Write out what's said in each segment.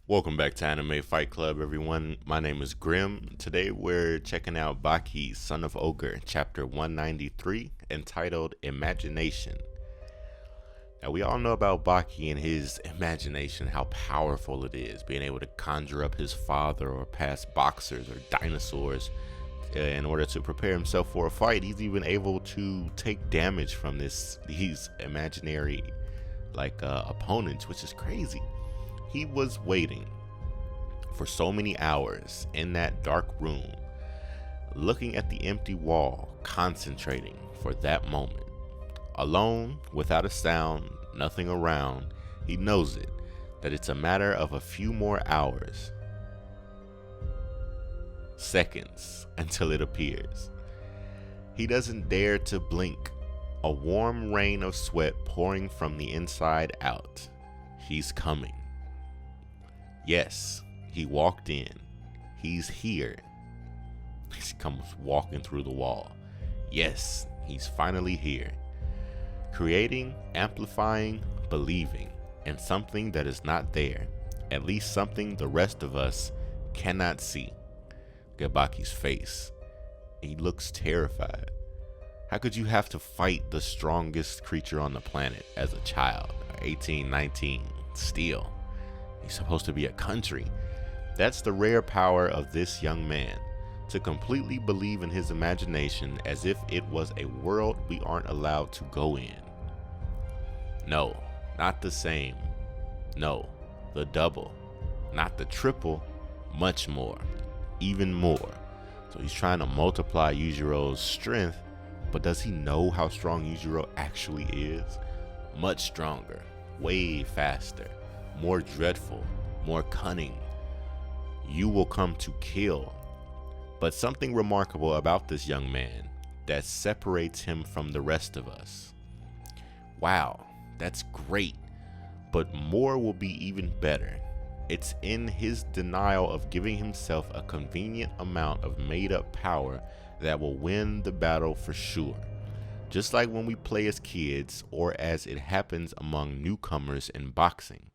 Welcome back to Anime Fight Club, everyone. My name is Grim. Today we're checking out Baki, Son of Ogre, chapter 193, entitled Imagination. Now, we all know about Baki and his imagination, how powerful it is, being able to conjure up his father or past boxers or dinosaurs in order to prepare himself for a fight. He's even able to take damage from these imaginary opponents, which is crazy. He was waiting for so many hours in that dark room, looking at the empty wall, concentrating for that moment. Alone, without a sound, nothing around, he knows it, that it's a matter of a few more hours, seconds, until it appears. He doesn't dare to blink, a warm rain of sweat pouring from the inside out. He's coming. Yes, he walked in. He's here. He comes walking through the wall. Yes, he's finally here. Creating, amplifying, believing in something that is not there. At least something the rest of us cannot see. Look at Baki's face. He looks terrified. How could you have to fight the strongest creature on the planet as a child? 18, 19, still. He's supposed to be a country. That's the rare power of this young man, to completely believe in his imagination as if it was a world we aren't allowed to go in. No, not the same. No, the double. Not the triple, much more. Even more. So he's trying to multiply Yujiro's strength, but does he know how strong Yujiro actually is? Much stronger, way faster. More dreadful, more cunning. You will come to kill. But something remarkable about this young man that separates him from the rest of us. Wow, that's great. But more will be even better. It's in his denial of giving himself a convenient amount of made-up power that will win the battle for sure. Just like when we play as kids, or as it happens among newcomers in boxing.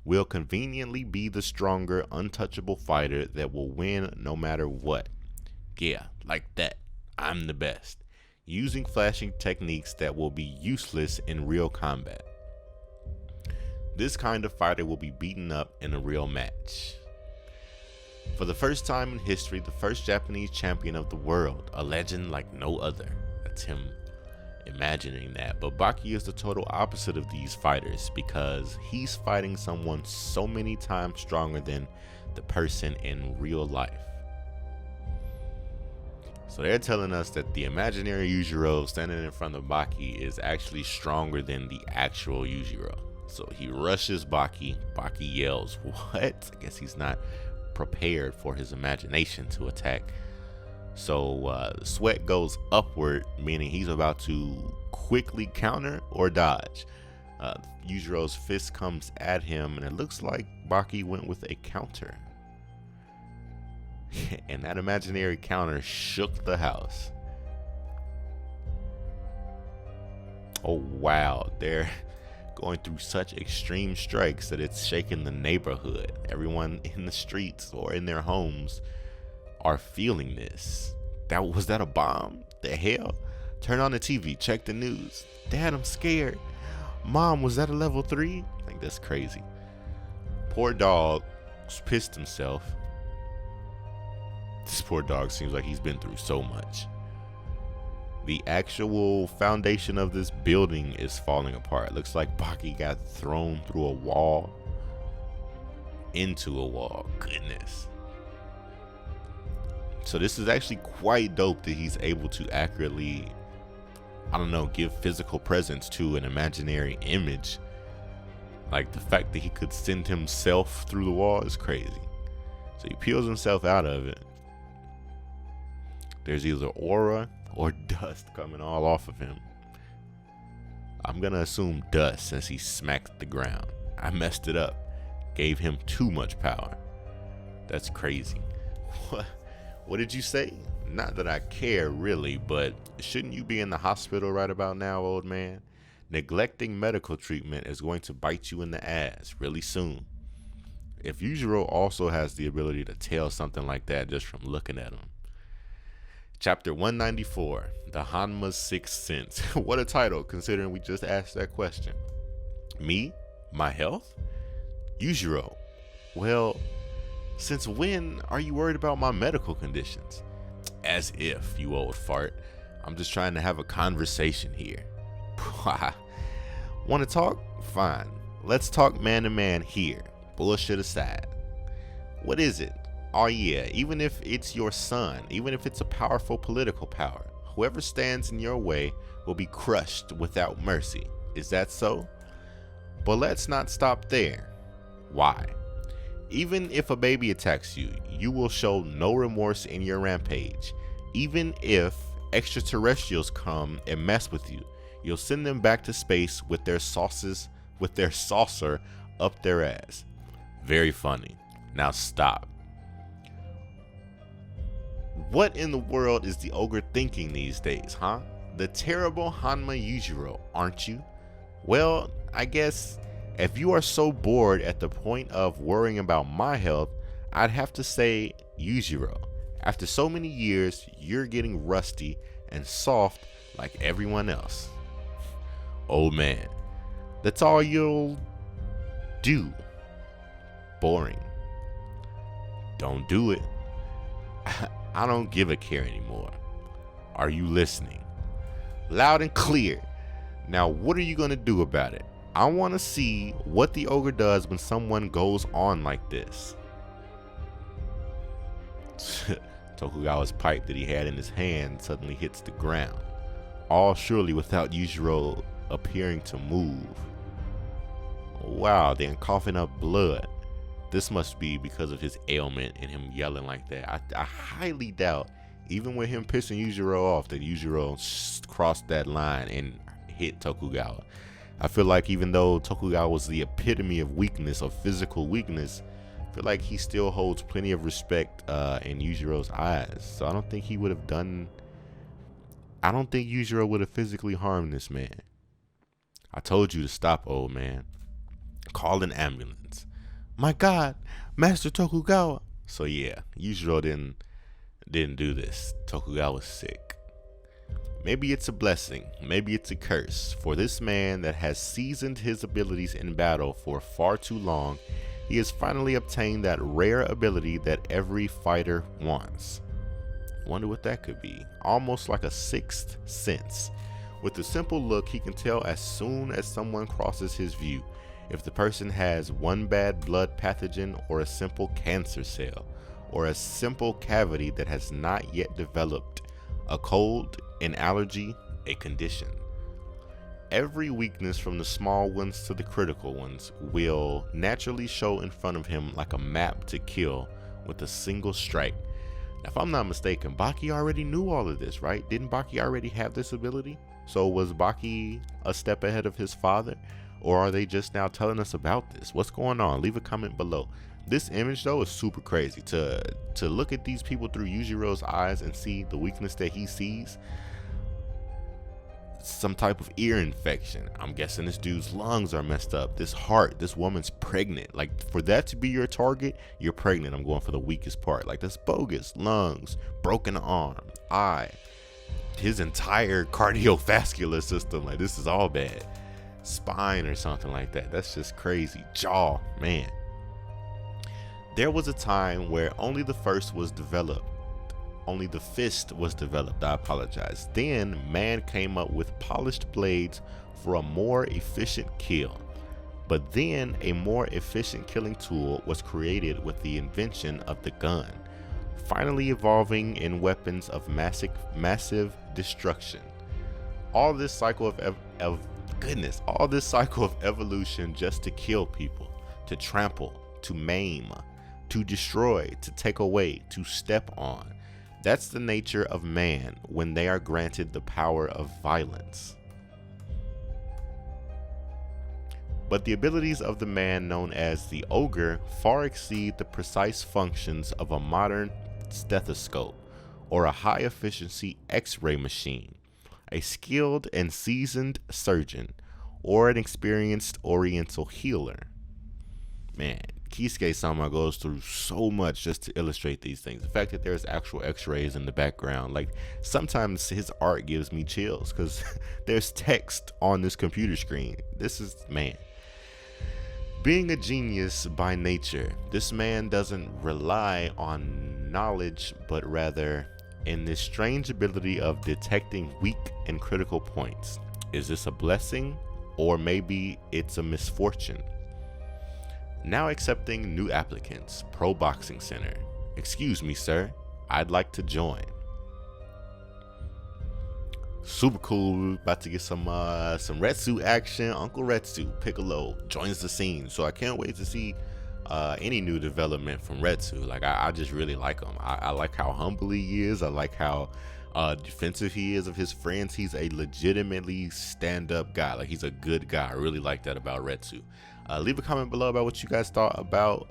Will conveniently be the stronger, untouchable fighter that will win no matter what. Yeah, like that. I'm the best. Using flashing techniques that will be useless in real combat. This kind of fighter will be beaten up in a real match. For the first time in history, the first Japanese champion of the world, a legend like no other. That's him imagining that. But Baki is the total opposite of these fighters, because he's fighting someone so many times stronger than the person in real life. So they're telling us that the imaginary Yujiro standing in front of Baki is actually stronger than the actual Yujiro. So he rushes Baki. Baki yells, "What?" I guess he's not prepared for his imagination to attack. So sweat goes upward, meaning he's about to quickly counter or dodge. Yujiro's fist comes at him, and it looks like Baki went with a counter. And that imaginary counter shook the house. Oh wow, they're going through such extreme strikes that it's shaking the neighborhood. Everyone in the streets or in their homes are feeling this. Was that a bomb? The hell? Turn on the TV, check the news. Dad, I'm scared. Mom, was that a level 3? Like, that's crazy. Poor dog pissed himself. This poor dog seems like he's been through so much. The actual foundation of this building is falling apart. Looks like Baki got thrown through a wall. Into a wall. Goodness. So this is actually quite dope that he's able to accurately, give physical presence to an imaginary image. Like, the fact that he could send himself through the wall is crazy. So he peels himself out of it. There's either aura or dust coming all off of him. I'm gonna assume dust since he smacked the ground. I messed it up. Gave him too much power. That's crazy. What did you say? Not that I care really, but shouldn't you be in the hospital right about now, old man? Neglecting medical treatment is going to bite you in the ass really soon. if Yujiro also has the ability to tell something like that just from looking at him. Chapter 194, The Hanma's Sixth Sense. What a title, considering we just asked that question. Me? My health? Yujiro. Well, since when are you worried about my medical conditions? As if, you old fart. I'm just trying to have a conversation here. Want to talk? Fine. Let's talk man to man here. Bullshit aside. What is it? Oh yeah, even if it's your son, even if it's a powerful political power, whoever stands in your way will be crushed without mercy. Is that so? But let's not stop there. Why? Even if a baby attacks you, you will show no remorse in your rampage. Even if extraterrestrials come and mess with you, you'll send them back to space with their saucer up their ass. Very funny. Now stop. What in the world is the ogre thinking these days, huh? The terrible Hanma Yujiro, aren't you? Well, I guess if you are so bored at the point of worrying about my health, I'd have to say Yujiro. After so many years, you're getting rusty and soft like everyone else. Old man, that's all you'll do. Boring. Don't do it. I don't give a care anymore. Are you listening? Loud and clear. Now what are you gonna do about it? I want to see what the ogre does when someone goes on like this. Tokugawa's pipe that he had in his hand suddenly hits the ground, all surely without Yujiro appearing to move. Wow, then coughing up blood. This must be because of his ailment and him yelling like that. I highly doubt, even with him pissing Yujiro off, that Yujiro crossed that line and hit Tokugawa. I feel like even though Tokugawa was the epitome of weakness, of physical weakness, I feel like he still holds plenty of respect in Yujiro's eyes. So I don't think he would have I don't think Yujiro would have physically harmed this man. I told you to stop, old man. Call an ambulance. My God, Master Tokugawa. So yeah, Yujiro didn't do this. Tokugawa's sick. Maybe it's a blessing, maybe it's a curse. For this man that has seasoned his abilities in battle for far too long, he has finally obtained that rare ability that every fighter wants. Wonder what that could be. Almost like a sixth sense. With a simple look, he can tell as soon as someone crosses his view if the person has one bad blood pathogen or a simple cancer cell, or a simple cavity that has not yet developed, a cold, an allergy, a condition. Every weakness from the small ones to the critical ones will naturally show in front of him like a map to kill with a single strike. Now, if I'm not mistaken, Baki already knew all of this, right? Didn't Baki already have this ability? So was Baki a step ahead of his father? Or are they just now telling us about this? What's going on? Leave a comment below. This image though is super crazy. To look at these people through Yujiro's eyes and see the weakness that he sees. Some type of ear infection. I'm guessing this dude's lungs are messed up. This heart, this woman's pregnant. Like, for that to be your target, you're pregnant. I'm going for the weakest part. Like, that's bogus. Lungs, broken arm, eye, his entire cardiovascular system. Like, this is all bad. Spine or something like that. That's just crazy. Jaw, man. There was a time where only the fist was developed. I apologize. Then man came up with polished blades for a more efficient kill. But then a more efficient killing tool was created with the invention of the gun, finally evolving in weapons of massive destruction. All this cycle of evolution just to kill people, to trample, to maim, to destroy, to take away, to step on. That's the nature of man when they are granted the power of violence. But the abilities of the man known as the ogre far exceed the precise functions of a modern stethoscope or a high-efficiency X-ray machine, a skilled and seasoned surgeon, or an experienced oriental healer. Man, Keisuke-sama goes through so much just to illustrate these things. The fact that there's actual x-rays in the background, like sometimes his art gives me chills because there's text on this computer screen. This is, man. Being a genius by nature, this man doesn't rely on knowledge, but rather in this strange ability of detecting weak and critical points. Is this a blessing, or maybe it's a misfortune? Now accepting new applicants, Pro Boxing Center. Excuse me, sir, I'd like to join. Super cool, about to get some Retsu action. Uncle Retsu, Piccolo, joins the scene. So I can't wait to see any new development from Retsu. Like, I just really like him. I like how humble he is. I like how defensive he is of his friends. He's a legitimately stand-up guy. Like, he's a good guy. I really like that about Retsu. Leave a comment below about what you guys thought about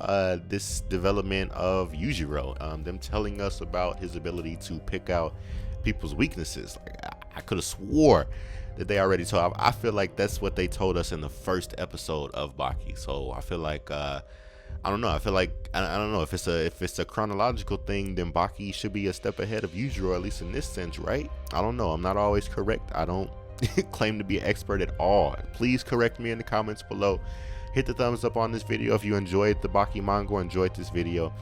this development of Yujiro. Them telling us about his ability to pick out people's weaknesses. Like, I could have swore that they already told. I feel like that's what they told us in the first episode of Baki. So I feel like I don't know. I feel like I don't know if it's a chronological thing. Then Baki should be a step ahead of Yujiro, at least in this sense, right? I don't know. I'm not always correct. I don't claim to be an expert at all. Please correct me in the comments below. Hit the thumbs up on this video if you enjoyed the Baki manga or enjoyed this video.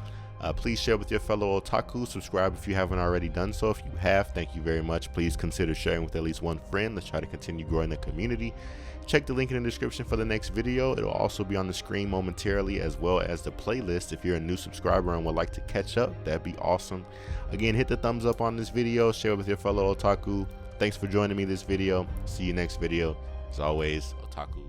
Please share with your fellow otaku. Subscribe if you haven't already done so. If you have, thank you very much. Please consider sharing with at least one friend. Let's try to continue growing the community. Check the link in the description for the next video. It'll also be on the screen momentarily, as well as the playlist. If you're a new subscriber and would like to catch up, that'd be awesome. Again, hit the thumbs up on this video. Share with your fellow otaku. Thanks for joining me this video. See you next video. As always, otaku.